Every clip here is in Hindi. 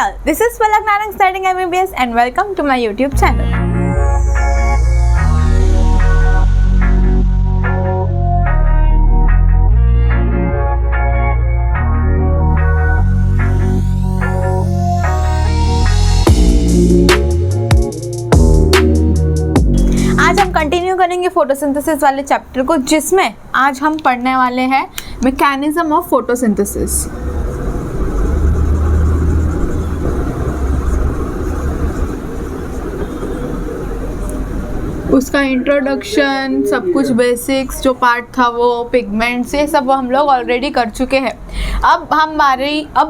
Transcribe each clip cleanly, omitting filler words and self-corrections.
all, this is Palak Narang studying MBBS and welcome to my YouTube channel. आज हम कंटिन्यू करेंगे फोटोसिंथेसिस वाले चैप्टर को, जिसमें आज हम पढ़ने वाले हैं मैकेनिज्म ऑफ फोटोसिंथेसिस। उसका इंट्रोडक्शन, सब कुछ बेसिक्स जो पार्ट था वो पिगमेंट्स, ये सब हम लोग ऑलरेडी कर चुके हैं। अब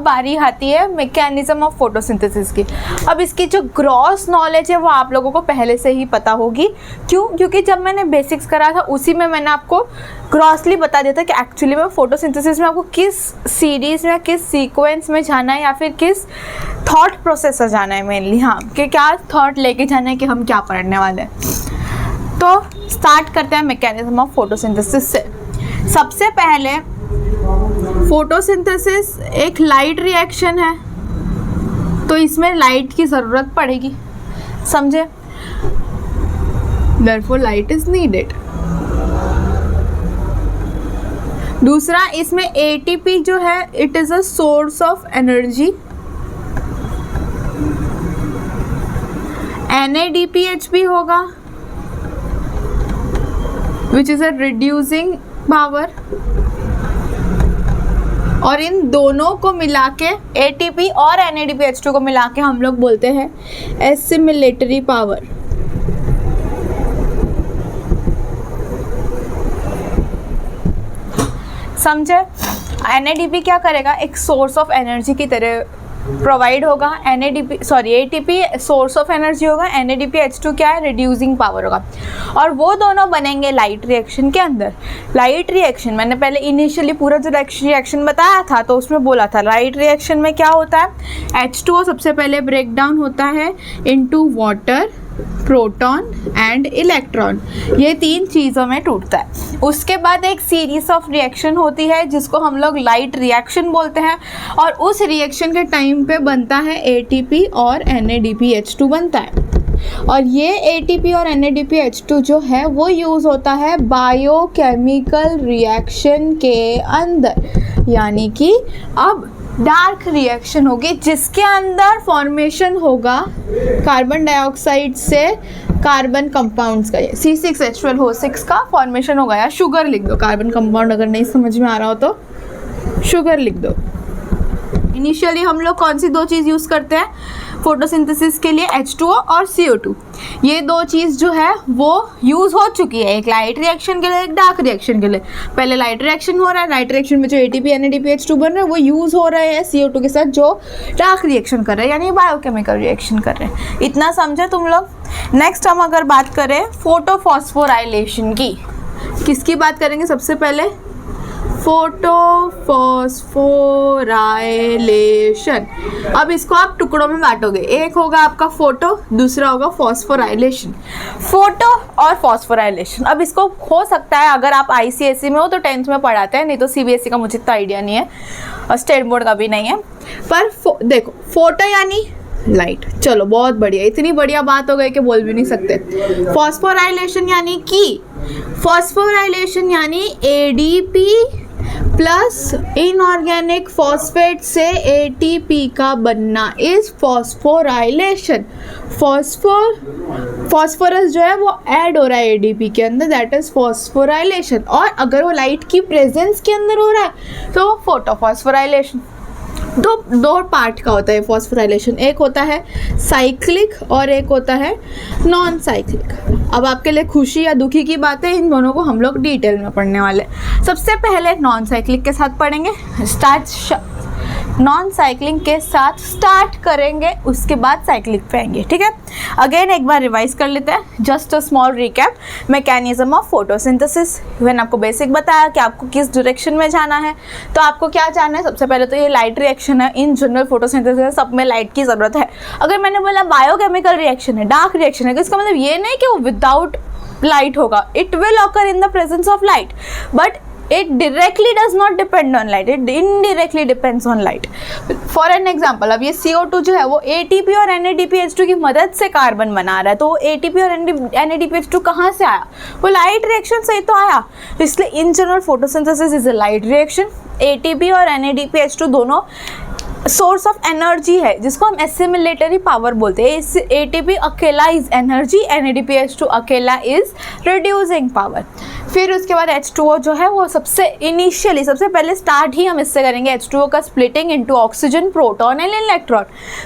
बारी आती है मैकेनिज्म ऑफ फोटोसिंथेसिस की। अब इसकी जो ग्रॉस नॉलेज है वो आप लोगों को पहले से ही पता होगी। क्यों? क्योंकि जब मैंने बेसिक्स करा था उसी में मैंने आपको ग्रॉसली बता दिया था कि एक्चुअली में फोटोसिंथेसिस में आपको किस सीरीज़ में, किस सीक्वेंस में जाना है या फिर किस थॉट प्रोसेस से जाना है मेनली। हाँ, कि क्या थॉट लेके जाना है कि हम क्या पढ़ने वाले हैं। तो स्टार्ट करते हैं मैकेनिज्म ऑफ फोटोसिंथेसिस से। सबसे पहले फोटोसिंथेसिस एक लाइट रिएक्शन है, तो इसमें लाइट की ज़रूरत पड़ेगी, समझे? Therefore light is needed। दूसरा, इसमें ATP जो है it is a source of energy. NADPH भी होगा which is a reducing power. और इन दोनों को मिला के ATP और NADPH2 को मिला के हम लोग बोलते हैं एसिमिलेटरी पावर। समझे? NADP क्या करेगा? एक सोर्स ऑफ एनर्जी की तरह प्रोवाइड होगा। ATP सोर्स ऑफ एनर्जी होगा, NADPH2 क्या है? रिड्यूसिंग पावर होगा। और वो दोनों बनेंगे लाइट रिएक्शन के अंदर। लाइट रिएक्शन मैंने पहले इनिशियली पूरा जो रिएक्शन बताया था तो उसमें बोला था लाइट रिएक्शन में क्या होता है, H2O सबसे पहले ब्रेक डाउन होता है into water, proton and electron. ये तीन चीज़ों में टूटता है। उसके बाद एक सीरीज ऑफ रिएक्शन होती है जिसको हम लोग लाइट रिएक्शन बोलते हैं, और उस रिएक्शन के टाइम पे बनता है ATP और NADPH2 बनता है। और ये ATP और NADPH2 जो है वो यूज़ होता है बायोकेमिकल रिएक्शन के अंदर। यानी कि अब डार्क रिएक्शन होगी जिसके अंदर फॉर्मेशन होगा कार्बन डाइऑक्साइड से कार्बन कंपाउंड्स का, C6H12O6 का फॉर्मेशन होगा। या शुगर लिख दो, कार्बन कंपाउंड अगर नहीं समझ में आ रहा हो तो शुगर लिख दो। इनिशियली हम लोग कौन सी दो चीज़ यूज़ करते हैं फोटोसिंथेसिस के लिए? H2O और CO2। ये दो चीज़ जो है वो यूज़ हो चुकी है, एक लाइट रिएक्शन के लिए, एक डार्क रिएक्शन के लिए। पहले लाइट रिएक्शन हो रहा है, लाइट रिएक्शन में जो ATP NADPH2 बन रहे हैं वो यूज़ हो रहे हैं CO2 के साथ, जो डार्क रिएक्शन कर रहे हैं यानी बायोकेमिकल रिएक्शन कर रहे हैं। इतना समझे तुम लोग? नेक्स्ट हम अगर बात करें फोटोफॉस्फोराइलेशन की, किसकी बात करेंगे सबसे पहले? फोटोफॉस्फोराइलेशन। अब इसको आप टुकड़ों में बांटोगे, एक होगा आपका फोटो, दूसरा होगा फॉस्फोराइलेशन। फोटो और फॉस्फोराइलेशन, अब इसको हो सकता है अगर आप ICSE में हो तो 10th में पढ़ाते हैं, नहीं तो CBSE का मुझे इतना आइडिया नहीं है और स्टेट बोर्ड का भी नहीं है। पर देखो, फोटो यानी लाइट, चलो बहुत बढ़िया, इतनी बढ़िया बात हो गई कि बोल भी नहीं सकते। फॉस्फोराइलेशन यानी ADP प्लस इनऑर्गेनिक फॉस्फेट से ATP का बनना इज फॉस्फोराइलेशन। फॉस्फोरस जो है वो ऐड हो रहा है ADP के अंदर, दैट इज फॉस्फोराइलेशन। और अगर वो लाइट की प्रेजेंस के अंदर हो रहा है तो फोटोफॉस्फोराइलेशन। दो पार्ट का होता है फॉस्फोराइलेशन, एक होता है साइक्लिक और एक होता है नॉन साइक्लिक। अब आपके लिए खुशी या दुखी की बात है, इन दोनों को हम लोग डिटेल में पढ़ने वाले। सबसे पहले नॉन साइक्लिक के साथ पढ़ेंगे, नॉन साइक्लिंग के साथ स्टार्ट करेंगे, उसके बाद साइक्लिक पे आएंगे। ठीक है, अगेन एक बार रिवाइज कर लेते हैं, just a small recap. Mechanism of photosynthesis, मैंने आपको बेसिक बताया कि आपको किस डायरेक्शन में जाना है। तो आपको क्या जाना है? सबसे पहले तो ये लाइट रिएक्शन है, इन जनरल फोटोसिंथेसिस सब में लाइट की ज़रूरत है। अगर मैंने बोला बायोकेमिकल रिएक्शन है, डार्क रिएक्शन है, तो इसका मतलब ये नहीं कि वो विदाउट लाइट होगा, it will occur in the presence of light, but it directly does not depend on light, it indirectly depends on light. For an example, अब ये CO2 जो है वो ATP और NADPH2 की मदद से कार्बन बना रहा है, तो ATP और NADPH2 कहाँ से आया? वो लाइट रिएक्शन से ही तो आया. इसलिए in general photosynthesis is a light reaction. ATP और NADPH2 दोनों सोर्स ऑफ एनर्जी है जिसको हम एसिमिलेटरी पावर बोलते हैं. इस ATP अकेला इज एनर्जी, NADPH2 अकेला इज रिड्यूसिंग पावर. फिर उसके बाद H2O जो है वो सबसे पहले स्टार्ट ही हम इससे करेंगे H2O का splitting into oxygen, proton and electron.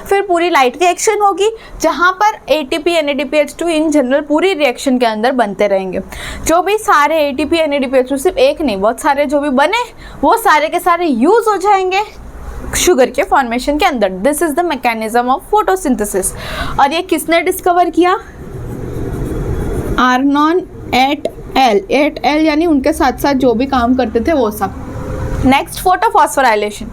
फिर पूरी लाइट रिएक्शन होगी जहाँ पर ATP NADPH2 इन जनरल पूरी रिएक्शन के अंदर बनते रहेंगे. जो भी सारे ATP NADPH2 सिर्फ एक नहीं बहुत सारे जो भी बने वो सारे के सारे यूज हो जाएंगे शुगर के फॉर्मेशन के अंदर. This is the mechanism of photosynthesis. और ये किसने डिस्कवर किया? आर्नॉन एट एल यानी उनके साथ साथ जो भी काम करते थे वो सब. Next photo phosphorylation.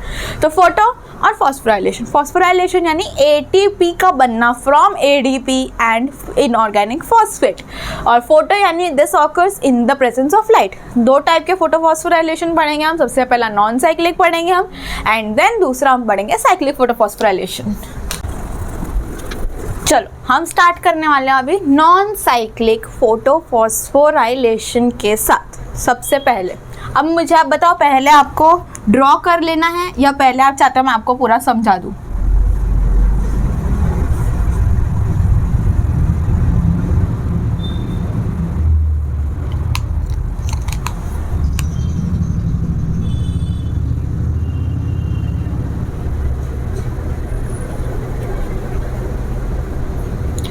तो फोटो और फॉस्फोराइलेशन यानी ATP का बनना from ADP and inorganic phosphate. और फोटो यानी this occurs in the presence of light. दो टाइप के फोटो फॉस्फोराइलेशन पढ़ेंगे हम. सबसे पहला नॉन साइक्लिक पढ़ेंगे हम एंड देन दूसरा हम पढ़ेंगे साइक्लिक फोटो फॉस्फोराइलेशन. चलो हम स्टार्ट करने वाले हैं अभी नॉन साइक्लिक फोटो फॉस्फोराइलेशन के साथ. सबसे पहले अब मुझे आप बताओ, पहले आपको ड्रॉ कर लेना है या पहले आप चाहते हो मैं आपको पूरा समझा दूं?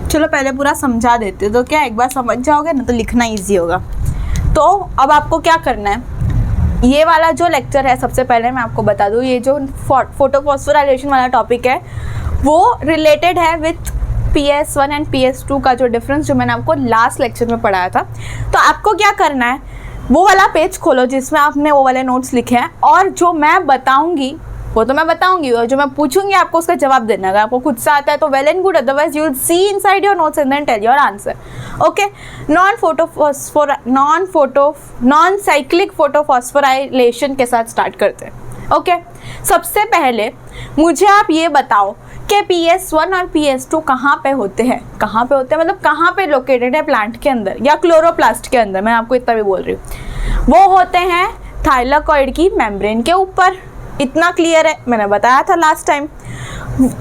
चलो पहले पूरा समझा देते तो क्या एक बार समझ जाओगे ना तो लिखना इजी होगा. तो अब आपको क्या करना है, ये वाला जो लेक्चर है सबसे पहले मैं आपको बता दूँ, ये जो फोटो फॉस्फोराइलेशन वाला टॉपिक है वो रिलेटेड है विथ PS1 एंड PS2 का जो डिफरेंस जो मैंने आपको लास्ट लेक्चर में पढ़ाया था. तो आपको क्या करना है, वो वाला पेज खोलो जिसमें आपने वो वाले नोट्स लिखे हैं और जो मैं बताऊंगी वो तो मैं बताऊंगी और जो मैं पूछूंगी आपको उसका जवाब देना. अगर आपको खुद से आता है तो well and good, otherwise you will see inside your notes and then tell your answer. Okay. Non cyclic photo phosphorylation के साथ स्टार्ट करते हैं. ओके. सबसे पहले मुझे आप ये बताओ कि PS1 और PS2 कहाँ पे होते हैं? कहाँ पे होते हैं मतलब कहाँ पे लोकेटेड है प्लांट के अंदर या क्लोरोप्लास्ट के अंदर. मैं आपको इतना भी बोल रही हूँ. वो होते हैं थाइलाकॉइड की मेम्ब्रेन के ऊपर. इतना क्लियर है, मैंने बताया था लास्ट टाइम.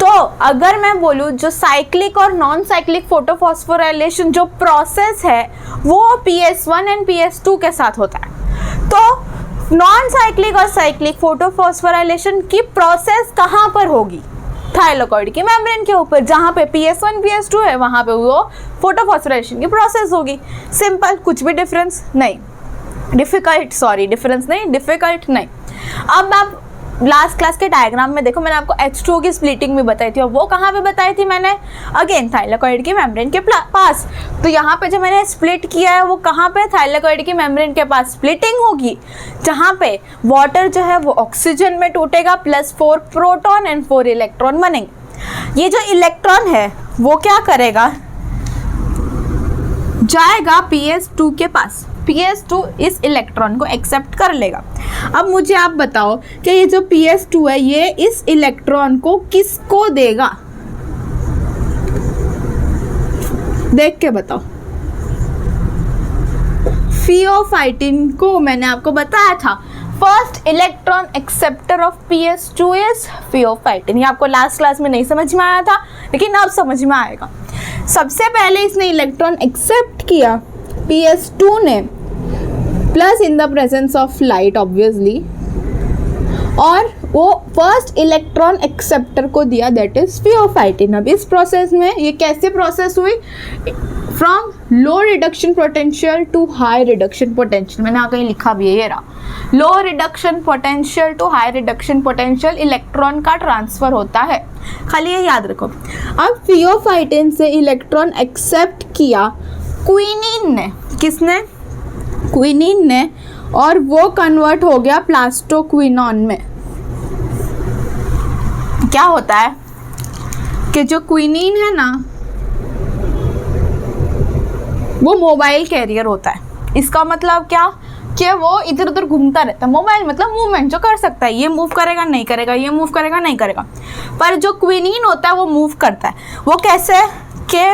तो अगर मैं बोलूँ जो साइक्लिक और नॉन साइक्लिक फोटो फॉस्फोराइलेशन जो प्रोसेस है वो PS1 एंड PS2 के साथ होता है. तो नॉन साइक्लिक और साइक्लिक फोटो फॉस्फोराइलेशन की प्रोसेस कहाँ पर होगी? थाइलाकॉइड की मेम्ब्रेन के ऊपर. जहाँ पे PS1 PS2 है वहाँ पे वो फोटो फॉस्फोराइलेशन की प्रोसेस होगी. सिंपल, कुछ भी डिफरेंस नहीं. डिफिकल्ट नहीं. अब आप लास्ट क्लास के डायग्राम में देखो, मैंने आपको H2O की स्प्लिटिंग भी बताई थी और वो कहाँ पे बताई थी मैंने? अगेन थाइलाकॉइड की मेम्ब्रेन के पास. तो यहाँ पे जो मैंने स्प्लिट किया है वो कहाँ पे? थाइलाकॉइड की मेम्ब्रेन के पास स्प्लिटिंग होगी जहाँ पे वाटर जो है वो ऑक्सीजन में टूटेगा +4 प्रोटॉन एंड 4 इलेक्ट्रॉन बनेंगे. ये जो इलेक्ट्रॉन है वो क्या करेगा? जाएगा PS2 के पास. PS2 इस इलेक्ट्रॉन को एक्सेप्ट कर लेगा. अब मुझे आप बताओ कि ये जो PS2 है ये इस इलेक्ट्रॉन को किसको देगा? देख के बताओ. फियोफाइटिन को. मैंने आपको बताया था first electron acceptor of PS2 is pheophytin. ये आपको लास्ट क्लास में नहीं समझ में आया था लेकिन अब समझ में आएगा. सबसे पहले इसने इलेक्ट्रॉन एक्सेप्ट किया PS2 ने plus in the presence of light obviously, और वो फर्स्ट इलेक्ट्रॉन एक्सेप्टर को दिया दैट इज फियोफाइटिन. अब इस प्रोसेस में ये कैसे प्रोसेस हुई? From low reduction potential to high reduction potential. मैंने यहाँ कहीं लिखा भी है, ये रहा. Low reduction potential to high reduction potential electron का ट्रांसफर होता है. खाली ये याद रखो. अब फियोफाइटिन से इलेक्ट्रॉन एक्सेप्ट किया क्विनिन ने. किसने? क्विनिन ने. और वो कन्वर्ट हो गया प्लास्टोक्विनॉन में. क्या होता है कि जो क्विनिन है ना वो मोबाइल कैरियर होता है. इसका मतलब क्या कि वो इधर उधर घूमता रहता है। मोबाइल मतलब मूवमेंट, जो कर सकता है, ये मूव करेगा नहीं करेगा, ये मूव करेगा नहीं करेगा। पर जो क्विनीन होता है वो मूव करता है। वो कैसे कि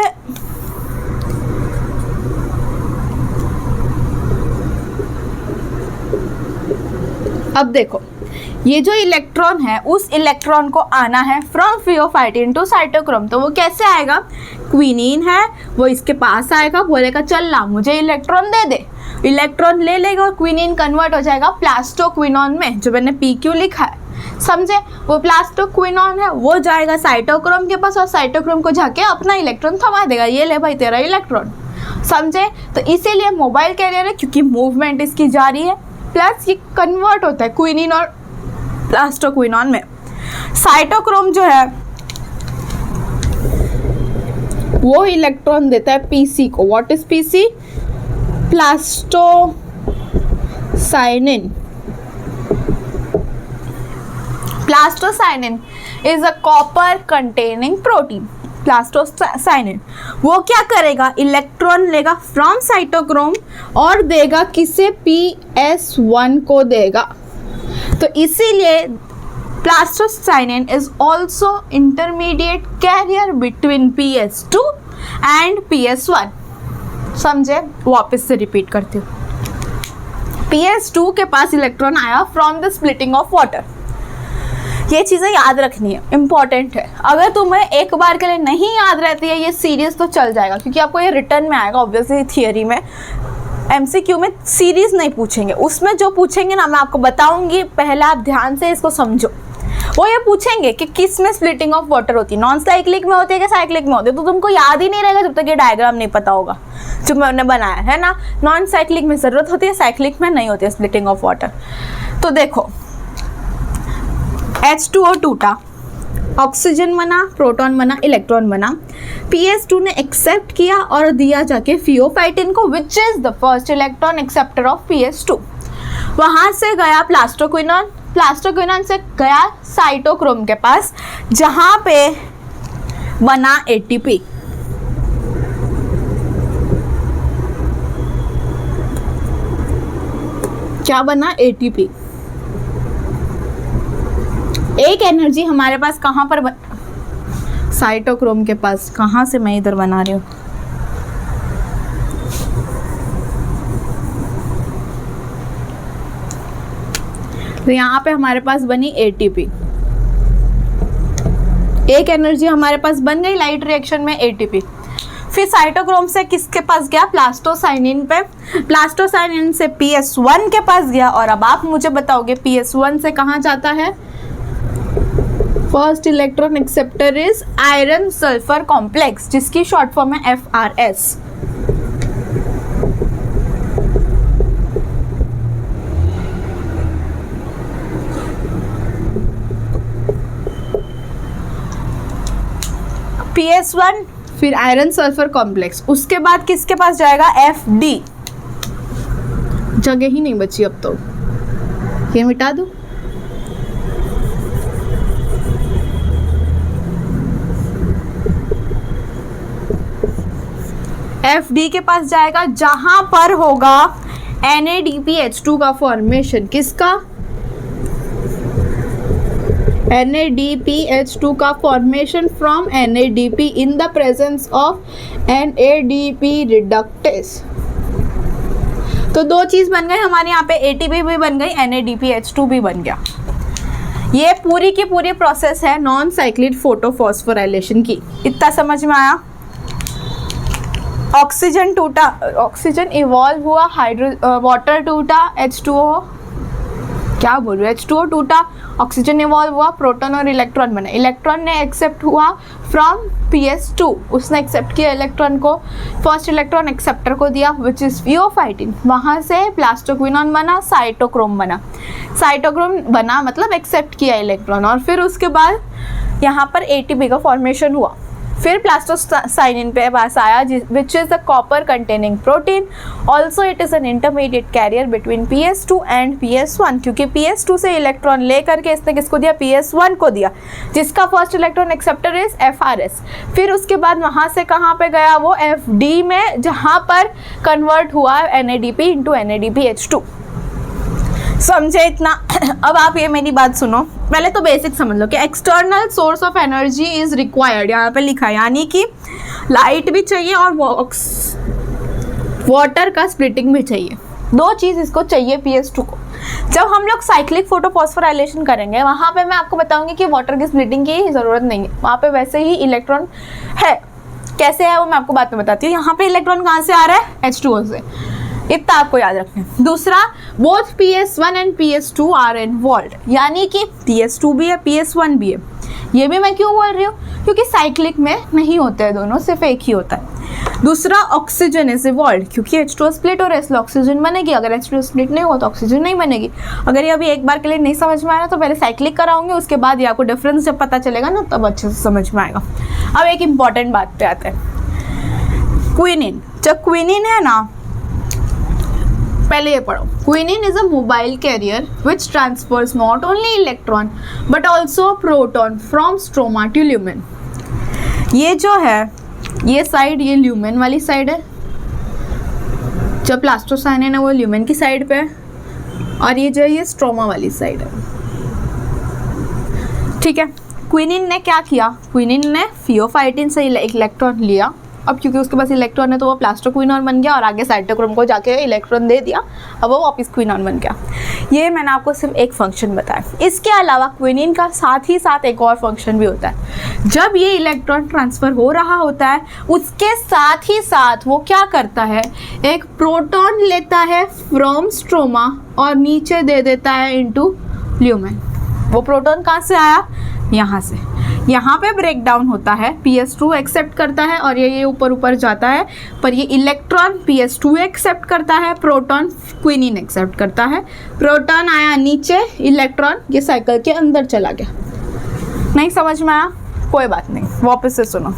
अब देखो, ये जो इलेक्ट्रॉन है उस इलेक्ट्रॉन को आना है फ्रॉम फियोफाइटिन टू साइटोक्रोम। तो वो कैसे आएगा? क्विनीन है वो इसके पास आएगा, बोलेगा चल ला मुझे इलेक्ट्रॉन दे दे, इलेक्ट्रॉन ले लेगा और क्विनीन कन्वर्ट हो जाएगा प्लास्टोक्विनोन में, जो मैंने PQ लिखा है, समझे? वो प्लास्टोक्विनोन है, वो जाएगा साइटोक्रोम के पास और साइटोक्रोम को जाके अपना इलेक्ट्रॉन थमा देगा, ये ले भाई तेरा इलेक्ट्रॉन, समझे? तो इसीलिए मोबाइल कैरियर है, क्योंकि मूवमेंट इसकी जारी है, प्लस ये कन्वर्ट होता है क्विनीन और प्लास्टोक्विनोन में। साइटोक्रोम जो है वो इलेक्ट्रॉन देता है PC को। What is PC? Plastocyanin. Plastocyanin is a copper containing protein. Plastocyanin वो क्या करेगा? इलेक्ट्रॉन लेगा फ्रॉम साइटोक्रोम और देगा किसे? PS1 को देगा। तो इसीलिए plastocyanin is also intermediate carrier between PS2 and PS1, समझे? वापस से रिपीट करती हूँ। PS2 के पास इलेक्ट्रॉन आया from the splitting of water. ये चीज़ें याद रखनी है, इंपॉर्टेंट है। अगर तुम्हें एक बार के लिए नहीं याद रहती है ये सीरीज तो चल जाएगा, क्योंकि आपको ये रिटर्न में आएगा। ऑब्वियसली थियरी में MCQ में सीरीज नहीं पूछेंगे, उसमें जो पूछेंगे ना मैं आपको बताऊंगी, पहले आप ध्यान से इसको समझो। वो ये पूछेंगे कि किस में स्प्लिटिंग ऑफ वाटर होती है, नॉन साइक्लिक में होती है कि साइक्लिक में होती है, तो तुमको याद ही नहीं रहेगा जब तक ये डायग्राम नहीं पता होगा जो मैंने बनाया है ना। नॉन साइक्लिक में ज़रूरत होती है, साइक्लिक में नहीं होती है स्प्लिटिंग ऑफ वाटर। तो देखो H2O टूटा, ऑक्सीजन बना, प्रोटॉन बना, इलेक्ट्रॉन बना। PS2 ने एक्सेप्ट किया और दिया जाके फियोफाइटिन को, विच is the first electron acceptor of PS2। वहाँ से गया प्लास्टोक्विनोन, प्लास्टोक्विनोन से गया साइटोक्रोम के पास, जहाँ पे बना ATP। क्या बना? ATP। एक एनर्जी हमारे पास कहाँ पर साइटोक्रोम के पास। कहाँ से मैं इधर बना रही हूँ? तो यहाँ पे हमारे पास बनी ATP। एक एनर्जी हमारे पास बन गई लाइट रिएक्शन में ATP। फिर साइटोक्रोम से किसके पास गया? प्लास्टोसाइनिन पे। प्लास्टोसाइनिन से PS1 के पास गया। और अब आप मुझे बताओगे PS1 से कहाँ जाता है? First electron acceptor is iron sulphur complex, जिसकी शॉर्ट फॉर्म है FRS। PS1 फिर आयरन सल्फर कॉम्प्लेक्स, उसके बाद किसके पास जाएगा? FD। जगह ही नहीं बची अब तो, ये मिटा दो। FD के पास जाएगा, जहां पर होगा NADPH2 का फॉर्मेशन। किसका? NADPH2 का formation from NADP in the presence of NADP reductase. तो दो चीज बन गई हमारे यहाँ पे, ATP भी बन गई, NADPH2 भी बन गया। ये पूरी की पूरी प्रोसेस है नॉन साइक्लिक फोटोफॉस्फोराइलेशन की। इतना समझ में आया? ऑक्सीजन टूटा, ऑक्सीजन इवॉल्व हुआ, वाटर टूटा, H2O, क्या बोल रहे हो? H2O टूटा, ऑक्सीजन इवॉल्व हुआ, प्रोटॉन और इलेक्ट्रॉन बने। इलेक्ट्रॉन ने एक्सेप्ट हुआ फ्रॉम PS2, उसने एक्सेप्ट किया इलेक्ट्रॉन को, फर्स्ट इलेक्ट्रॉन एक्सेप्टर को दिया विच इज फियोफाइटिन। वहाँ से प्लास्टोक्विनोन बना, साइटोक्रोम बना। साइटोक्रोम बना मतलब एक्सेप्ट किया इलेक्ट्रॉन, और फिर उसके बाद यहाँ पर ATP का फॉर्मेशन हुआ। फिर प्लास्टोसाइनिन पे पास आया, which is the copper containing protein. Also it is an intermediate carrier between PS2 and PS1, क्योंकि PS2 से इलेक्ट्रॉन ले करके इसने किसको दिया? PS1 को दिया, जिसका first electron acceptor is FRS। फिर उसके बाद वहाँ से कहाँ पे गया? वो FD में, जहाँ पर कन्वर्ट हुआ NADP इंटू NADPH2। समझे इतना? अब आप ये मेरी बात सुनो, पहले तो बेसिक समझ लो कि external source of energy is required, यहाँ पे लिखा है, यानी कि लाइट भी चाहिए और वाटर का स्प्लिटिंग भी चाहिए, दो चीज़ इसको चाहिए PS2 को। जब हम लोग साइक्लिक फोटोफॉस्फोराइलेशन करेंगे वहाँ पे मैं आपको बताऊंगी कि वाटर की स्प्लिटिंग की ज़रूरत नहीं है, वहाँ पे वैसे ही इलेक्ट्रॉन है। कैसे है वो मैं आपको बाद में बताती हूँ। यहाँ पे इलेक्ट्रॉन कहाँ से आ रहा है? H2O से, इतना आपको याद रखना है। दूसरा, both PS1 and PS2 are involved, यानी कि PS2 भी है PS1 भी है। ये भी मैं क्यों बोल रही हूँ? क्योंकि साइक्लिक में नहीं होते हैं दोनों, सिर्फ एक ही होता है। दूसरा, ऑक्सीजन इज इवॉल्व्ड, क्योंकि H2O स्प्लिट हो रहा है इसलिए ऑक्सीजन बनेगी, अगर H2O स्प्लिट नहीं हुआ तो ऑक्सीजन नहीं बनेगी। अगर ये अभी एक बार के लिए नहीं समझ में आया तो पहले साइक्लिक कराऊंगी, उसके बाद ये आपको डिफरेंस जब पता चलेगा ना तब अच्छे से समझ में आएगा। अब एक इंपॉर्टेंट बात पे आते हैं, क्विनिन। जब क्विनिन है ना, पहले ये पढ़ो, quinone is a mobile carrier which transfers not only electron but also proton from stroma to lumen. ये जो है ये साइड, ये ल्यूमेन वाली साइड है, जब प्लास्टोसाइनिन है वो ल्यूमेन की साइड पे है, और ये जो है ये स्ट्रोमा वाली साइड है। ठीक है, क्विनिन ने क्या किया? क्विनिन ने फियोफाइटिन से इलेक्ट्रॉन लिया, अब क्योंकि उसके पास इलेक्ट्रॉन है तो वो प्लास्टोक्विनोन बन गया और आगे साइटोक्रोम को जाके इलेक्ट्रॉन दे दिया, अब वो वापस क्विनोन बन गया। ये मैंने आपको सिर्फ एक फंक्शन बताया। इसके अलावा क्विनिन का साथ ही साथ एक और फंक्शन भी होता है। जब ये इलेक्ट्रॉन ट्रांसफ़र हो रहा होता है उसके साथ ही साथ वो क्या करता है, एक प्रोटॉन लेता है फ्रॉम स्ट्रोमा और नीचे दे देता है इनटू ल्यूमेन। वो प्रोटॉन कहाँ से आया? यहाँ से। यहाँ पे ब्रेक डाउन होता है, PS2 एक्सेप्ट करता है और ये ऊपर ऊपर जाता है, पर ये इलेक्ट्रॉन PS2 एक्सेप्ट करता है, प्रोटॉन क्विनिन एक्सेप्ट करता है। प्रोटॉन आया नीचे, इलेक्ट्रॉन ये साइकिल के अंदर चला गया। नहीं समझ में आया? कोई बात नहीं, वापस से सुनो।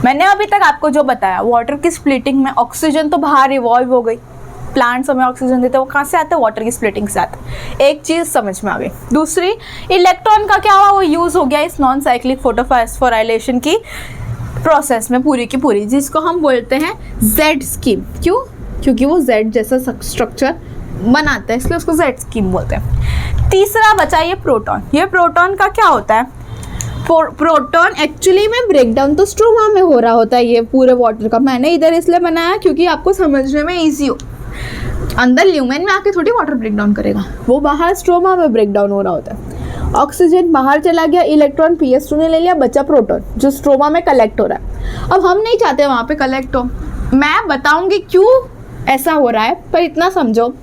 मैंने अभी तक आपको जो बताया, वाटर की स्प्लिटिंग में ऑक्सीजन तो बाहर इवॉल्व हो गई, प्लांट्स हमें ऑक्सीजन देते हैं, वो कहाँ से आते हैं? वाटर की स्प्लिटिंग से आते हैं। एक चीज़ समझ में आ गई। दूसरी, इलेक्ट्रॉन का क्या हुआ? वो यूज़ हो गया इस नॉन साइक्लिक फोटोफॉस्फोराइलेशन की प्रोसेस में पूरी की पूरी, जिसको हम बोलते हैं Z स्कीम। क्यों? क्योंकि वो Z जैसा स्ट्रक्चर बनाता है इसलिए उसको Z स्कीम बोलते हैं। तीसरा बचा ये प्रोटॉन। ये प्रोटॉन का क्या होता है? प्रोटॉन एक्चुअली में ब्रेकडाउन तो स्ट्रोमा में हो रहा होता है ये पूरे वाटर का। मैंने इधर इसलिए बनाया क्योंकि आपको समझने में ईजी हो। अंदर ल्यूमेन में आके थोड़ी वाटर ब्रेकडाउन करेगा, वो बाहर स्ट्रोमा में ब्रेकडाउन हो रहा होता है। ऑक्सीजन बाहर चला गया, इलेक्ट्रॉन PS2 ने ले लिया, बचा प्रोटॉन जो स्ट्रोमा में कलेक्ट हो रहा है। अब हम नहीं चाहते वहाँ पे कलेक्ट हो, मैं बताऊंगी क्यों ऐसा हो रहा है, पर इतना समझो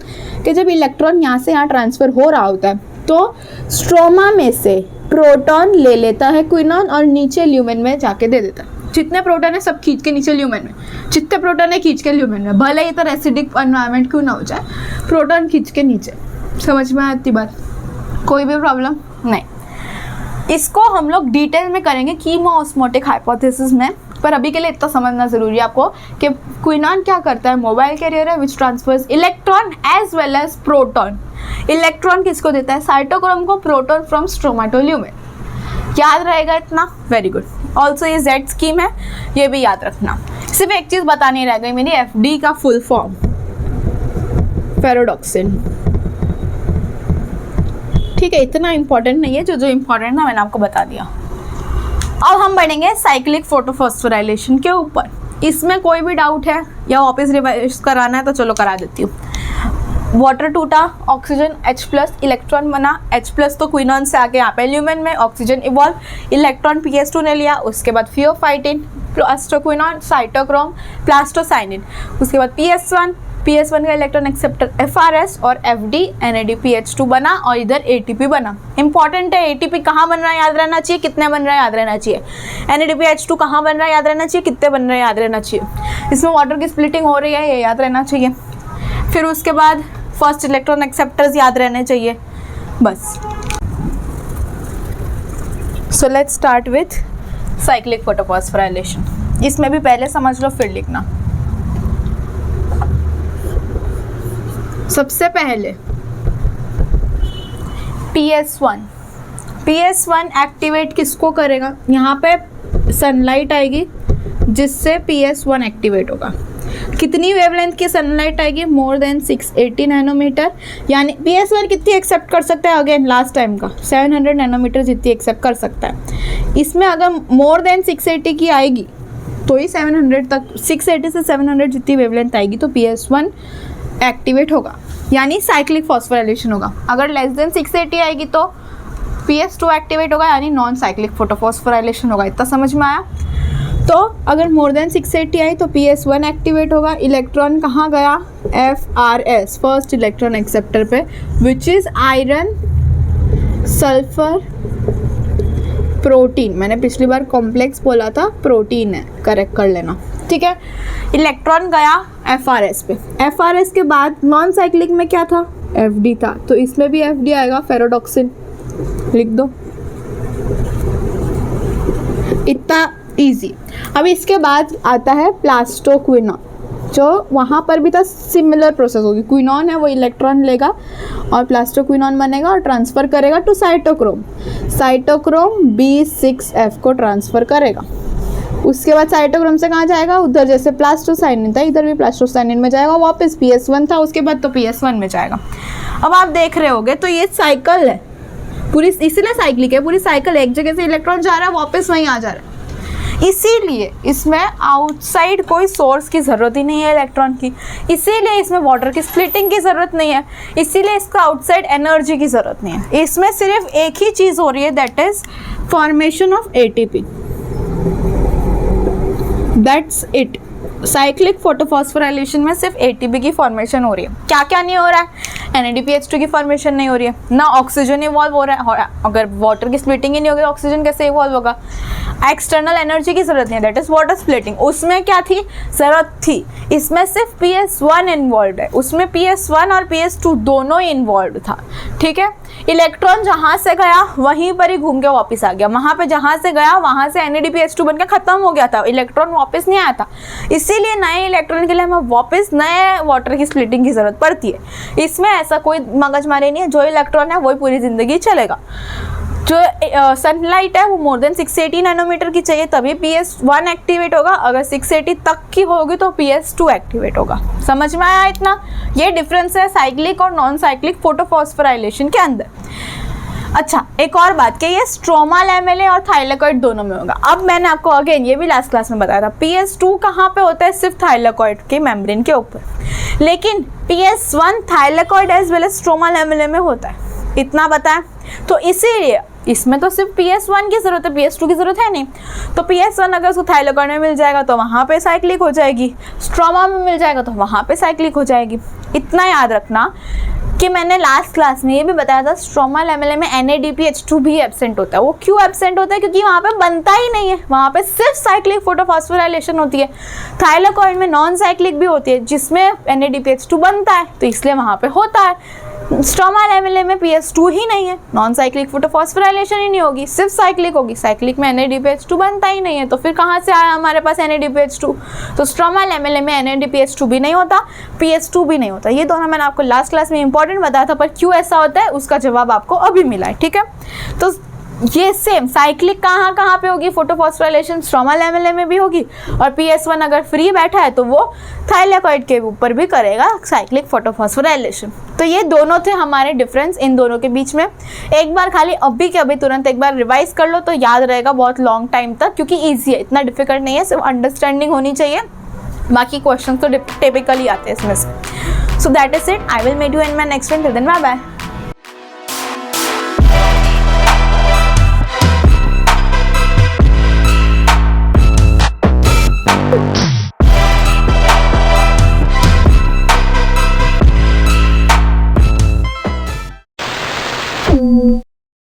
कि जब इलेक्ट्रॉन यहाँ से यहाँ ट्रांसफ़र हो रहा होता है तो स्ट्रोमा में से प्रोटॉन ले लेता है क्विनोन और नीचे ल्यूमेन में जाके दे देता है। जितने प्रोटॉन है सब खींच के नीचे ल्यूमेन में, जितने प्रोटॉन है खींच के ल्यूमेन में, भले ही तो एसिडिक एनवायरनमेंट क्यों ना हो जाए, प्रोटॉन खींच के नीचे। समझ में आती बात? कोई भी प्रॉब्लम नहीं। इसको हम लोग डिटेल में करेंगे कीमोऑस्मोटिक हाइपोथेसिस में, पर अभी के लिए इतना समझना ज़रूरी है आपको कि क्विनोन क्या करता है, मोबाइल कैरियर है which transfers electron as well as proton. Electron किसको देता है? साइटोक्रोम को, proton from stroma to lumen. याद रहेगा इतना? Very good. ऑल्सो ये Z स्कीम है, ये भी याद रखना। सिर्फ एक चीज़ बतानी रह गई मेरी, FD का फुल फॉर्म फेरोडॉक्सिन। ठीक है, इतना इंपॉर्टेंट नहीं है, जो इंपॉर्टेंट था मैंने आपको बता दिया। अब हम बढ़ेंगे साइक्लिक फोटोफॉस्फोराइलेशन के ऊपर। इसमें कोई भी डाउट है या वापस रिवाइज कराना है तो चलो करा देती हूँ। वाटर टूटा, ऑक्सीजन H+, इलेक्ट्रॉन बना, H+ तो क्विनोन से आके यहाँ पे ल्यूमेन में, ऑक्सीजन इवॉल्व, इलेक्ट्रॉन PS2 ने लिया, उसके बाद फियोफाइटिन, प्लास्टोक्विनोन, साइटोक्रोम, प्लास्टोसाइनिन, उसके बाद PS1 का इलेक्ट्रॉन एक्सेप्टर FRS और FD NADPH2 बना और इधर ATP बना। इंपॉर्टेंट है, ATP कहाँ बन रहा है याद रहना चाहिए, कितने बन रहा है याद रहना चाहिए। NADPH2 कहाँ बन रहा है याद रहना चाहिए, कितने बन रहे हैं याद रहना चाहिए। इसमें वाटर की स्प्लिटिंग हो रही है, ये याद रहना चाहिए। फिर उसके बाद फर्स्ट इलेक्ट्रॉन एक्सेप्टर्स याद रहने चाहिए, बस। So let's start with cyclic photophosphorylation. इसमें भी पहले समझ लो फिर लिखना। सबसे पहले PS1 एक्टिवेट किसको करेगा? यहाँ पे सनलाइट आएगी जिससे PS1 एक्टिवेट होगा। कितनी वेवलेंथ की सनलाइट आएगी, मोर देन 680 नैनोमीटर, यानी PS1 कितनी एक्सेप्ट कर सकता है, अगेन लास्ट टाइम का 700 नैनोमीटर जितनी एक्सेप्ट कर सकता है। इसमें अगर मोर देन 680 की आएगी तो ही 700 तक, 680 से 700 जितनी वेवलेंथ आएगी तो PS1 एक्टिवेट होगा, यानी साइक्लिक फॉस्फोराइलेशन होगा। अगर लेस देन 680 आएगी तो PS2 एक्टिवेट होगा, यानी नॉन साइक्लिक फोटोफॉस्फोराइलेशन होगा। इतना समझ में आया? तो अगर मोर देन 680 आई तो PS1 एक्टिवेट होगा। इलेक्ट्रॉन कहाँ गया, FRS फर्स्ट इलेक्ट्रॉन एक्सेप्टर पे, which is iron sulphur protein. मैंने पिछली बार कॉम्प्लेक्स बोला था, प्रोटीन है, करेक्ट कर लेना, ठीक है। इलेक्ट्रॉन गया FRS पे। FRS के बाद नॉन साइक्लिक में क्या था, FD था, तो इसमें भी FD आएगा, फेरोडॉक्सिन लिख दो, इतना इजी। अब इसके बाद आता है प्लास्टोक्विनॉन, जो वहाँ पर भी था सिमिलर प्रोसेस होगी। क्विनॉन है वो इलेक्ट्रॉन लेगा और प्लास्टोक्विनॉन बनेगा और ट्रांसफ़र करेगा टू साइटोक्रोम। साइटोक्रोम B6F को ट्रांसफ़र करेगा। उसके बाद साइटोक्रोम से कहाँ जाएगा, उधर जैसे प्लास्टोसाइनिन था इधर भी प्लास्टोसाइनिन में जाएगा वापस, PS1 था उसके बाद तो PS1 में जाएगा। अब आप देख रहे होगे तो ये साइकिल है पूरी, इसीलिए साइक्लिक है, पूरी साइकिल, एक जगह से इलेक्ट्रॉन जा रहा है वापस वहीं आ जा रहा है। इसीलिए इसमें आउटसाइड कोई सोर्स की ज़रूरत ही नहीं है इलेक्ट्रॉन की, इसीलिए इसमें वाटर की स्प्लिटिंग की ज़रूरत नहीं है, इसीलिए इसको आउटसाइड एनर्जी की ज़रूरत नहीं है। इसमें सिर्फ एक ही चीज़ हो रही है, that is formation of ATP, that's it. Cyclic photophosphorylation में सिर्फ ATP की फॉर्मेशन हो रही है। क्या क्या नहीं हो रहा है, NADPH2 की फॉर्मेशन नहीं हो रही है, ना ऑक्सीजन इवॉल्व हो रहा है। अगर वाटर की स्प्लिटिंग ही नहीं होगी ऑक्सीजन कैसे इवॉल्व होगा। एक्सटर्नल एनर्जी की ज़रूरत नहीं है, दैट इज़ वाटर स्प्लिटिंग। उसमें क्या थी, ज़रूरत थी, इसमें सिर्फ PS1 इन्वॉल्व है, उसमें PS1 और PS2 दोनों ही इन्वॉल्व था, ठीक है। इलेक्ट्रॉन जहाँ से गया वहीं पर ही घूम के वापस आ गया, वहाँ पे जहाँ से गया वहाँ से NADPH2 बनकर ख़त्म हो गया था, इलेक्ट्रॉन वापस नहीं आया था। इसीलिए नए इलेक्ट्रॉन के लिए हमें वापस नए वाटर की स्प्लिटिंग की ज़रूरत पड़ती है। इसमें ऐसा कोई मगजमारी नहीं है, जो इलेक्ट्रॉन है वही पूरी ज़िंदगी चलेगा। जो सनलाइट है वो मोर देन 680 नैनोमीटर की चाहिए तभी PS1 एक्टिवेट होगा, अगर 680 तक की होगी तो PS2 एक्टिवेट होगा। समझ में आया इतना? ये डिफरेंस है साइक्लिक और नॉन साइक्लिक फोटोफॉस्फोराइलेशन के अंदर। अच्छा, एक और बात कि ये स्ट्रोमा लैमेले और थाइलेकॉइड दोनों में होगा। अब मैंने आपको अगेन ये भी लास्ट क्लास में बताया था, PS2 कहाँ पे होता है, सिर्फ थाइलेकॉइड के मेम्ब्रेन के ऊपर, लेकिन PS1 thylakoid as well as stroma lamellae में होता है, इतना बताएं। तो इसीलिए इसमें तो सिर्फ PS1 की ज़रूरत है, PS2 की ज़रूरत है नहीं। तो PS1 अगर उसको थाइलेकॉइड में मिल जाएगा तो वहाँ पे साइक्लिक हो जाएगी, स्ट्रोमा में मिल जाएगा तो वहाँ पे साइक्लिक हो जाएगी। इतना याद रखना कि मैंने लास्ट क्लास में ये भी बताया था, स्ट्रोमा लैमेले में NADPH2 भी एब्सेंट होता है। वो क्यों एब्सेंट होता है, क्योंकि वहाँ पे बनता ही नहीं है, वहाँ पे सिर्फ साइक्लिक फोटोफॉस्फोराइलेशन होती है। थाइलेकॉइड में नॉन साइक्लिक भी होती है जिसमें NADPH2 बनता है, तो इसलिए वहाँ पे होता है। स्ट्रोमा लैमेले में PS2 ही नहीं है, नॉन साइक्लिक फोटोफॉस्फोराइलेशन ही नहीं होगी, सिर्फ साइक्लिक होगी। साइक्लिक में NADPH2 बनता ही नहीं है, तो फिर कहाँ से आया हमारे पास NADPH2? तो स्ट्रोमा लैमेले में NADPH2 भी नहीं होता, PS2 भी नहीं होता। ये दोनों मैंने आपको लास्ट क्लास में इंपॉर्टेंट बताया था, पर क्यों ऐसा होता है उसका जवाब आपको अभी मिला है, ठीक है। तो ये सेम साइक्लिक कहाँ पे होगी फोटोफॉस्फोराइलेशन, स्ट्रोमा लैमेले में भी होगी, और PS1 अगर फ्री बैठा है तो वो थाइलेकॉइड के ऊपर भी करेगा साइक्लिक फोटोफॉस्फोराइलेशन। तो ये दोनों थे हमारे डिफरेंस इन दोनों के बीच में। एक बार खाली अभी के अभी तुरंत एक बार रिवाइज कर लो तो याद रहेगा बहुत लॉन्ग टाइम तक, क्योंकि ईजी है, इतना डिफिकल्ट नहीं है, सिर्फ अंडरस्टैंडिंग होनी चाहिए, बाकी क्वेश्चन तो टिपिकली आते हैं इसमें से। So that is it, I will meet you in my next one, till then bye bye. you